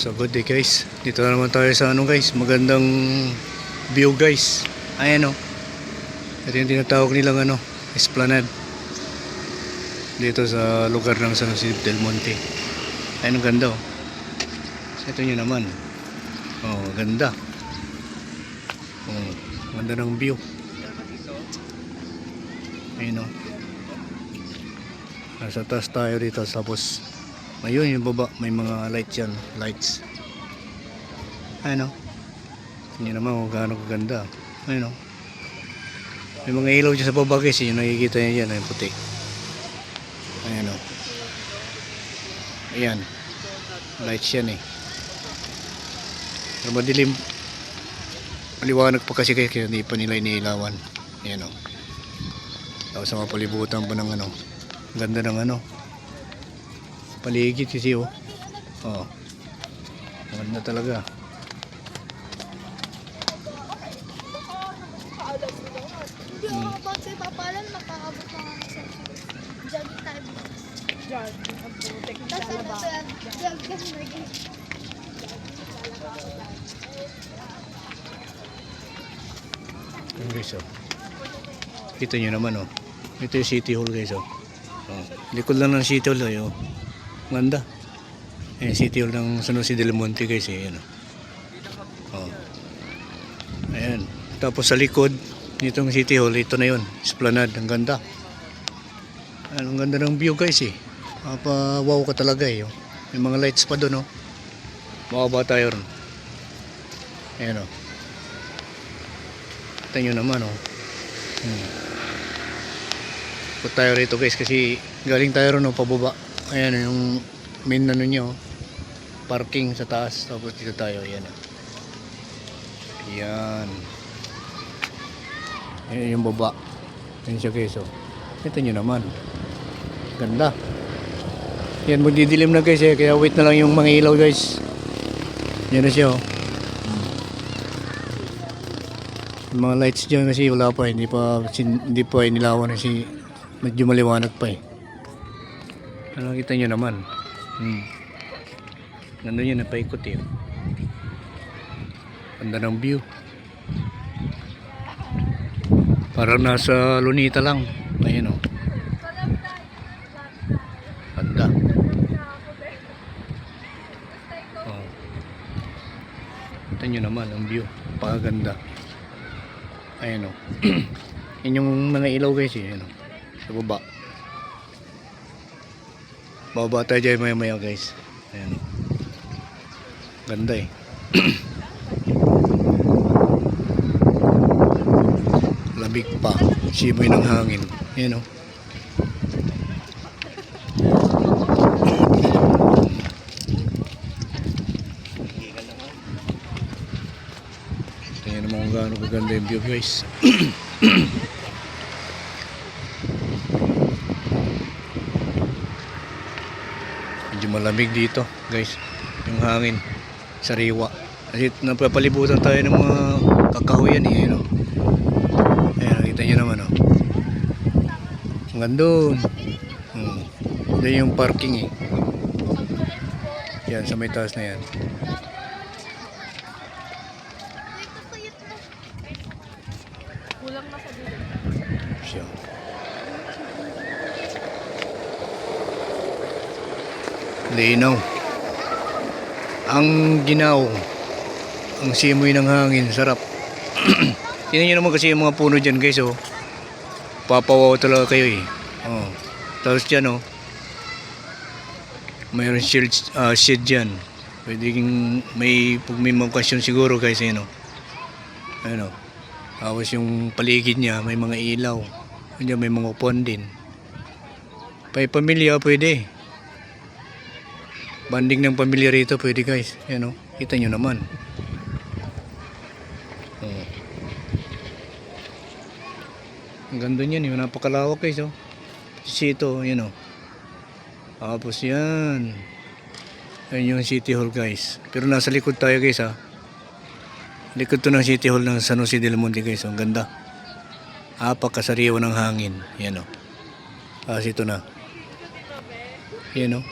So good day guys. Dito na naman tayo sa ano guys, magandang view guys. Ayan o. Ito yung tinatawag nilang ano, Esplanade. Dito sa lugar ng San Jose del Monte. Ayan ang ganda o. Ito nyo naman. Oh, ganda. Oh, ganda ng view. Ayan o. Nasa taas tayo dito, tapos ayun yung baba, may mga lights yan, lights. Ayun o. Hindi naman kung gaano kaganda. Ayun o. May mga ilaw dyan sa baba guys, yung nakikita nyo yan, yung puti. Ayan o. Ayan. Lights yan eh. Pero madilim. Maliwanag pa kasi kaya hindi pa nila iniilawan. Ayan o. Tapos sa mapalibutan pa ng ano. Ganda ng ano. Paligid kasi oh. Oh. Maganda talaga. Bakit papalan makaabot ng ano sa jogging time. Jogging ang putek ng lalaba. Jogging lagi. Ayan guys oh. Kita nyo naman oh. Ito yung City Hall guys oh. Oh. Likod lang ng City Hall oh. Ganda. Ayan City Hall ng San Jose del Monte guys eh. Ayan oh. Oh. Ayan. Tapos sa likod nitong City Hall, ito na yun, Esplanade. Ang ganda. Ang ganda ng view guys eh. Wow ka talaga eh. May mga lights pa doon oh. Makaba tayo ron. Ayan oh. Ito nyo naman oh. Put tayo rito guys kasi galing tayo ron oh, pababa. Ayan yung main ano nyo, parking sa taas. Tapos dito tayo. Ayan oh. Ayan. Ayan yung baba. Ayan siya guys oh. Ito nyo naman. Ganda. Yan, magdidilim na guys eh. Kaya wait na lang yung mga ilaw guys. Yan na siya oh. Yung mga lights dyan kasi wala pa. Hindi pa inilawan kasi medyo maliwanag pa eh. Ano kita nyo naman. Ganda yun, napaikot eh. Ganda ng view. Parang nasa Lunita lang. Ayan o. Ganda. Oh. Ito nyo naman ang view. Pakaganda. Ayan o. Yun yung mga ilaw guys eh. Ayan o. Sa baba. Bababa tayo dyan maya maya guys. Ayan o. Ganda eh. Lamig pa, simoy ng hangin. Yan o. Tingnan naman kung gaano kaganda yung view guys. Medyo malamig dito guys. Yung hangin, sariwa. Kasi napapalibutan tayo ng mga kakahuyan eh. Ano? Ayan, nakita nyo naman oh. Hanggang doon. Doon yung parking eh. Yan, sa may taas na yan. Kulang na sa dito. Siya. Linaw. Ang ginaw. Ang simoy ng hangin, sarap. Tingnan nyo naman kasi yung mga puno dyan guys oh. Papawaw talaga kayo eh. Oh. Tapos dyan oh. Mayroon shade dyan. Pwede pag may makasyon siguro guys eh no. Ayun oh. Tapos yung paligid niya may mga ilaw. Diyan may mga upuan din. Pamilya pwede. Banding ng pamilya rito pwede guys. Ayan oh. Kita nyo naman. Oh. Ang ganda niyan, yung napakalawak guys oh. Sito, yan oh. Tapos yan. Yan yung City Hall guys. Pero nasa likod tayo guys ha. Likod to ng City Hall ng San Jose del Monte guys. Ang ganda. Apakasariwa ng hangin. Yan oh. Tapos ito na. Yan oh.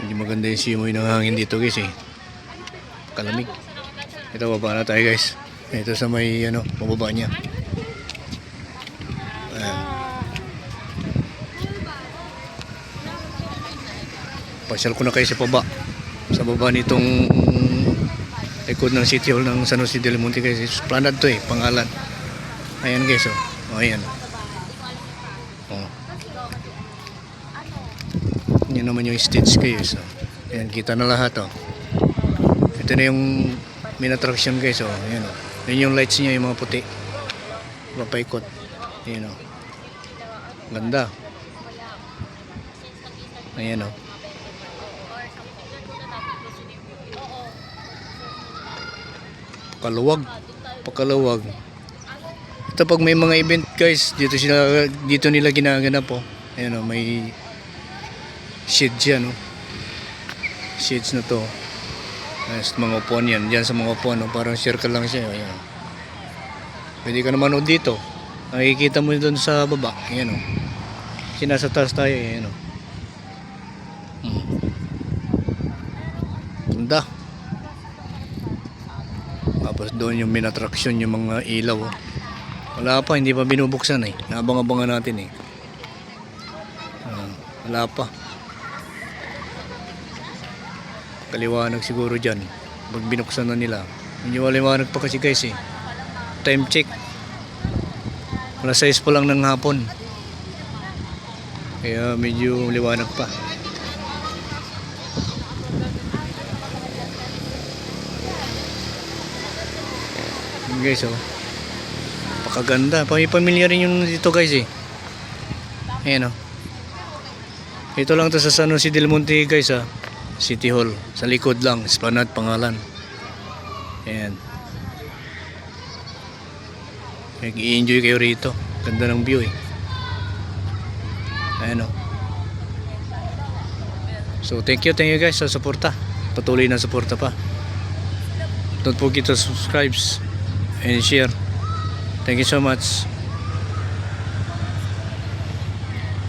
Hindi maganda yung simoy ng hangin dito guys eh. Kalamig. Ito baba na tayo guys. Ito sa may ano, pababa niya. Ayan. Pasyal ko na kayo sa baba. Sa baba nitong likod ng City Hall ng San Jose del Monte guys. Esplanade to eh, pangalan. Ayan guys oh. Oh ayan. Oh. Yan naman yung stage guys oh. Ayan, kita na lahat oh. Ito na yung main attraction guys oh. Ayan oh. Yan yung lights niya, yung mga puti. Papaikot. Ayan oh. Ganda. Ayan oh. Kaluwag. Pagkaluwag. Ito pag may mga event guys, dito nila ginaganap po. Ayan oh, may shades yan oh. Shades na to. Ayos, mga upuan yan. Diyan sa mga upuan oh, parang circle lang siya. Ayan oh. Pwede ka naman dito. Nakikita mo doon sa baba. Ayan oh. Sinasa taas tayo. Ayan oh. Ganda. Tapos doon yung main attraction, yung mga ilaw oh. Wala pa, hindi pa binubuksan eh. Naabang-abangan natin eh. Wala pa. Kaliwanag siguro dyan. Pag binuksan na nila. Hindi maliwanag pa kasi guys eh. Time check. Alas 6 pa lang ng hapon. Kaya medyo liwanag pa. Yun guys oh. Pakaganda. Pamilya rin yung dito guys eh. Ayan oh. Ito lang to sa San Jose del Monte guys ah. City Hall. Sa likod lang. Esplanade pangalan. Ayan. Nag-i-enjoy kayo rito. Ganda ng view eh. Ayan oh. So thank you guys sa suporta. Patuloy na suporta pa. Don't forget to subscribe and share. Thank you so much.